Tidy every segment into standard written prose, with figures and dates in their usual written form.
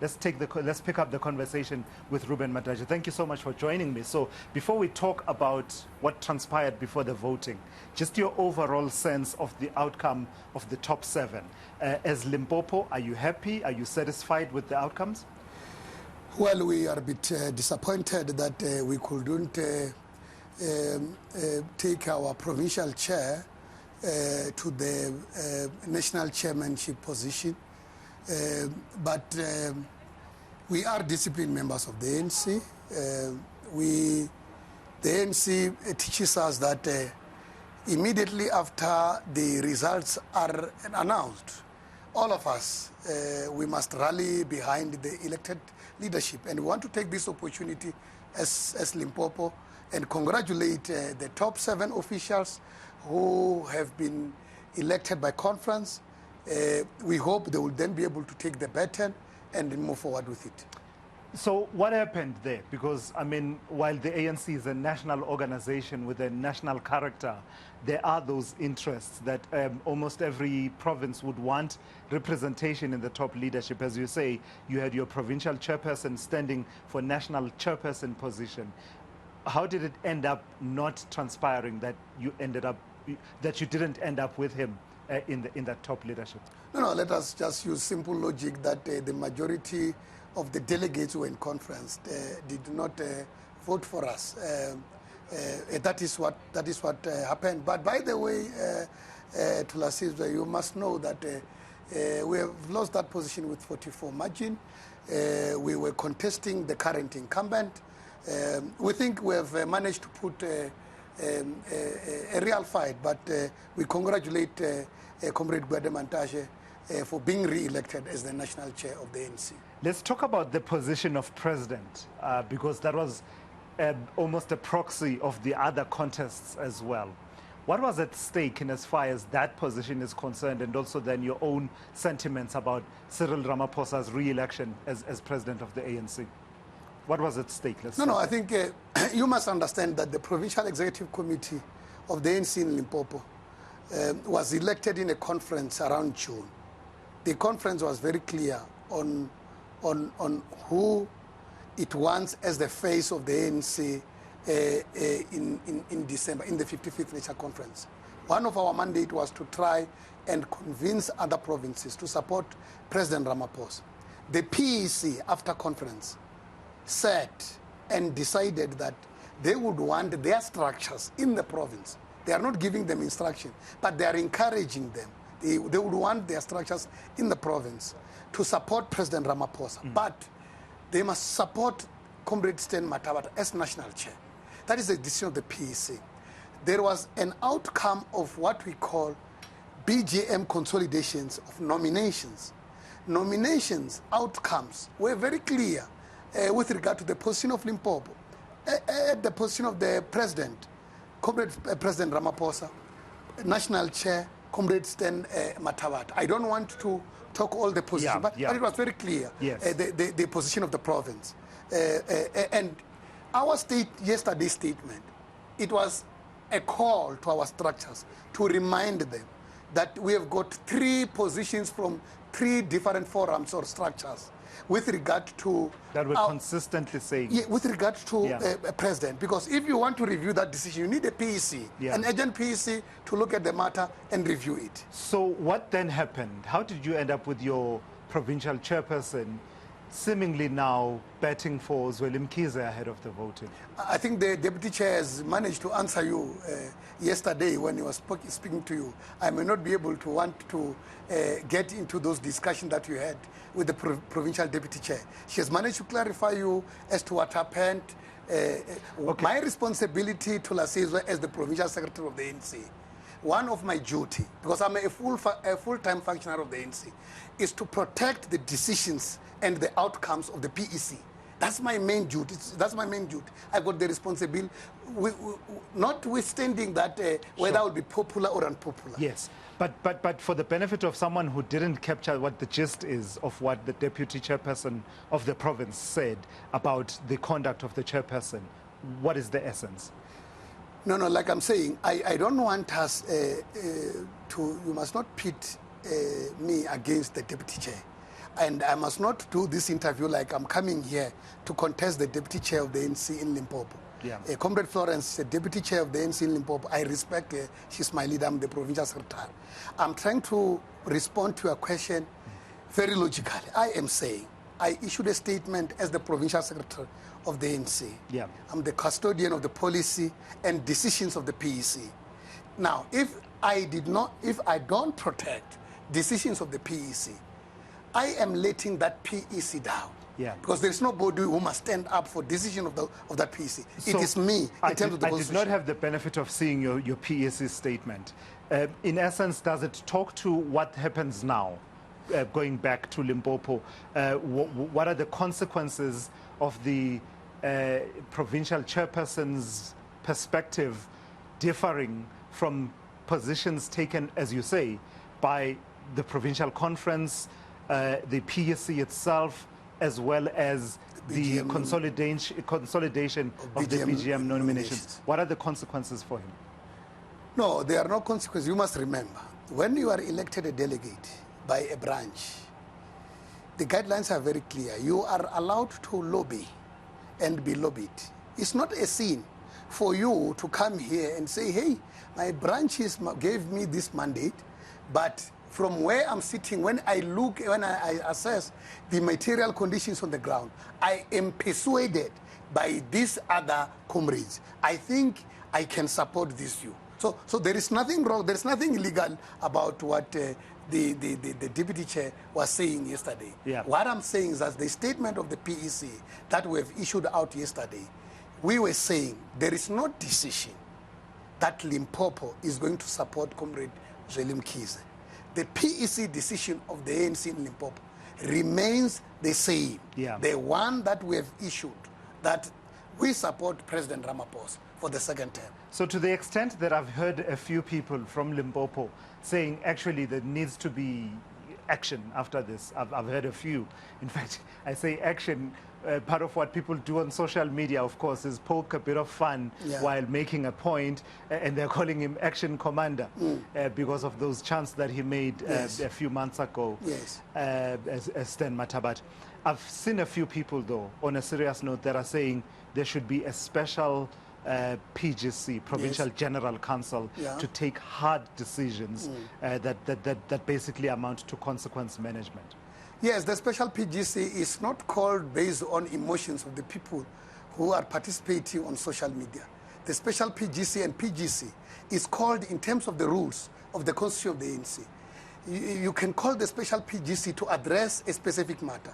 Let's pick up the conversation with Reuben Madadzhe. Thank you so much for joining me. So before we talk about what transpired before the voting, just your overall sense of the outcome of the top 7. As Limpopo, are you happy? Are you satisfied with the outcomes? Well, we are a bit disappointed that we couldn't take our provincial chair to the national chairmanship position. But we are disciplined members of the ANC. The ANC teaches us that immediately after the results are announced, all of us, we must rally behind the elected leadership. And we want to take this opportunity as Limpopo and congratulate the top 7 officials who have been elected by conference. We hope they will then be able to take the baton and move forward with it. So what happened there? Because, I mean, while the ANC is a national organization with a national character, there are those interests that almost every province would want representation in the top leadership. As you say, you had your provincial chairperson standing for national chairperson position. How did it end up not transpiring that you didn't end up with him in that top leadership? No, let us just use simple logic that the majority of the delegates who were in conference did not vote for us. That is what happened. But by the way, Thulasizwe, you must know that we have lost that position with 44 margin. We were contesting the current incumbent. We think we have managed to put a real fight, but we congratulate Comrade Reuben Madadzhe for being re-elected as the national chair of the ANC. Let's talk about the position of president, because that was almost a proxy of the other contests as well. What was at stake in as far as that position is concerned, and also then your own sentiments about Cyril Ramaphosa's re-election as president of the ANC? What was at stake? I think you must understand that the Provincial Executive Committee of the ANC in Limpopo was elected in a conference around June. The conference was very clear on who it wants as the face of the ANC in December, in the 55th National Conference. One of our mandate was to try and convince other provinces to support President Ramaphosa. The PEC, after conference, said and decided that they would want their structures in the province. They are not giving them instruction, but they are encouraging them. They would want their structures in the province to support President Ramaphosa. But they must support Comrade Sten Matawata as national chair. That is the decision of the PEC. There was an outcome of what we call BGM consolidations of nominations. Nominations outcomes were very clear with regard to the position of Limpopo. At the position of the president, Comrade President Ramaphosa, national chair, Comrade Sten Matawata. I don't want to talk all the positions, but it was very clear, the position of the province. And our yesterday's statement, it was a call to our structures to remind them that we have got 3 positions from 3 different forums or structures with regard to... That we're consistently saying. Yeah, with regard to a president. Because if you want to review that decision, you need a PEC, an agent PEC, to look at the matter and review it. So what then happened? How did you end up with your provincial chairperson seemingly now betting for Zweli Mkhize ahead of the voting? I think the deputy chair has managed to answer you yesterday when he was speaking to you. I may not be able to want to get into those discussions that you had with the provincial deputy chair. She has managed to clarify you as to what happened. My responsibility to Thulasizwe as the provincial secretary of the ANC, one of my duty, because I'm a full-time functionary of the ANC, is to protect the decisions and the outcomes of the PEC. That's my main duty. I've got the responsibility, notwithstanding that whether I will be popular or unpopular. Yes, but for the benefit of someone who didn't capture what the gist is of what the deputy chairperson of the province said about the conduct of the chairperson, what is the essence? No, like I'm saying, I don't want us you must not pit me against the deputy chair. and I must not do this interview like I'm coming here to contest the deputy chair of the ANC in Limpopo. Yeah. Comrade Florence, the deputy chair of the ANC in Limpopo, I respect her. She's my leader. I'm the provincial secretary. I'm trying to respond to your question very logically. I am saying I issued a statement as the provincial secretary of the ANC. Yeah. I'm the custodian of the policy and decisions of the PEC. Now, if I don't protect decisions of the PEC, I am letting that PEC down. Yeah. Because there's nobody who must stand up for decision of that PEC. It is me in terms of the I did constitution. not have the benefit of seeing your PEC statement. In essence, does it talk to what happens now, going back to Limpopo? What are the consequences of the provincial chairperson's perspective differing from positions taken, as you say, by the provincial conference, the PEC itself, as well as the consolidation of the BGM nominations? What are the consequences for him? No, there are no consequences. You must remember, when you are elected a delegate by a branch, the guidelines are very clear. You are allowed to lobby and be lobbied. It's not a sin for you to come here and say, hey, my branches gave me this mandate, but from where I'm sitting, when I assess the material conditions on the ground, I am persuaded by these other comrades. I think I can support this view. So there is nothing wrong, there is nothing illegal about what the deputy chair was saying yesterday. Yeah. What I'm saying is that the statement of the PEC that we have issued out yesterday, we were saying there is no decision that Limpopo is going to support Comrade Zweli Mkhize. The PEC decision of the ANC in Limpopo remains the same. Yeah. The one that we have issued, that we support President Ramaphosa for the second term. So to the extent that I've heard a few people from Limpopo saying actually there needs to be action after this, I've heard a few. In fact, I say action, part of what people do on social media, of course, is poke a bit of fun while making a point, and they're calling him Action Commander because of those chants that he made a few months ago as Stan Matabat. I've seen a few people, though, on a serious note, that are saying there should be a special PGC, Provincial General Council, to take hard decisions that basically amount to consequence management. Yes, the special PGC is not called based on emotions of the people who are participating on social media. The special PGC and PGC is called in terms of the rules of the constitution of the ANC. You can call the special PGC to address a specific matter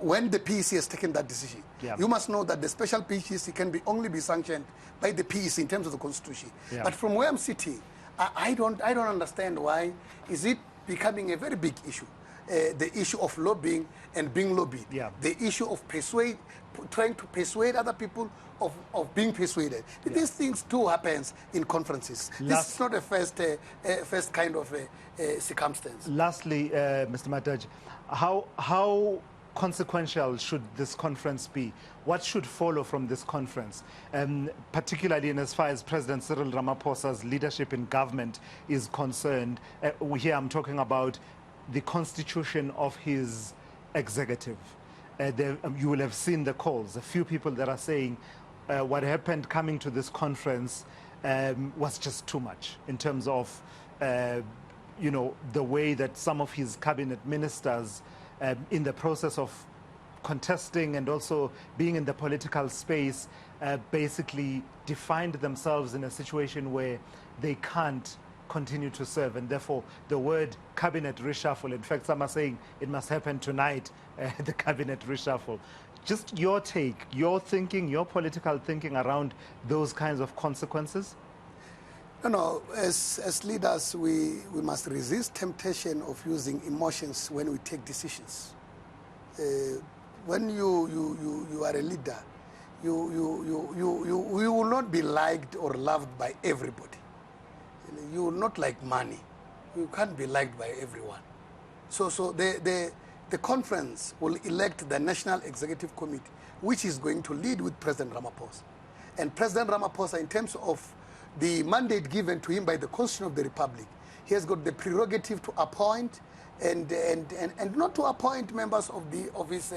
when the PEC has taken that decision. You must know that the special PGC can only be sanctioned by the PEC in terms of the constitution. But from where I'm sitting, I don't understand why is it becoming a very big issue. The issue of lobbying and being lobbied. The issue of trying to persuade other people of being persuaded. These things too happens in conferences. This is not a first kind of circumstance. Lastly, Mr. Madadzhe, how consequential should this conference be? What should follow from this conference? Particularly in as far as President Cyril Ramaphosa's leadership in government is concerned. Here I'm talking about the constitution of his executive. You will have seen the calls. A few people that are saying what happened coming to this conference was just too much in terms of the way that some of his cabinet ministers in the process of contesting and also being in the political space basically defined themselves in a situation where they can't continue to serve, and therefore the word cabinet reshuffle, in fact some are saying it must happen tonight, the cabinet reshuffle. Just your take, your thinking, your political thinking around those kinds of consequences? No, as leaders we must resist temptation of using emotions when we take decisions. When you are a leader, you will not be liked or loved by everybody. You will not like money. You can't be liked by everyone. So the conference will elect the National Executive Committee, which is going to lead with President Ramaphosa. And President Ramaphosa, in terms of the mandate given to him by the Constitution of the Republic, he has got the prerogative to appoint and not to appoint members of his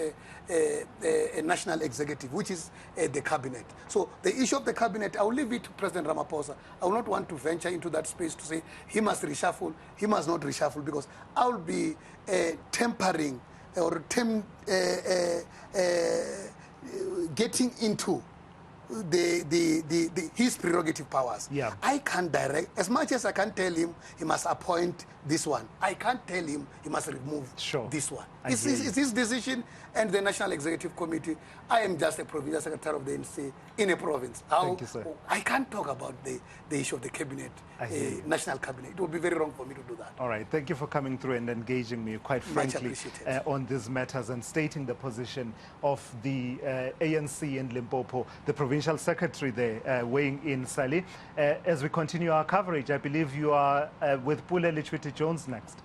national executive, which is the cabinet. So the issue of the cabinet, I will leave it to President Ramaphosa. I will not want to venture into that space to say he must reshuffle, he must not reshuffle, because I will be tempering or getting into his prerogative powers. Yeah. I can't direct, as much as I can tell him he must appoint this one, I can't tell him he must remove this one. It's his decision, and the National Executive Committee. I am just a provincial secretary of the ANC in a province. Thank you, sir. I can't talk about the issue of the cabinet, national cabinet. It would be very wrong for me to do that. All right. Thank you for coming through and engaging me, quite frankly, on these matters and stating the position of the ANC in Limpopo, the provincial secretary there, weighing in, Sally. As we continue our coverage, I believe you are with Thulasizwe Simelane Jones next.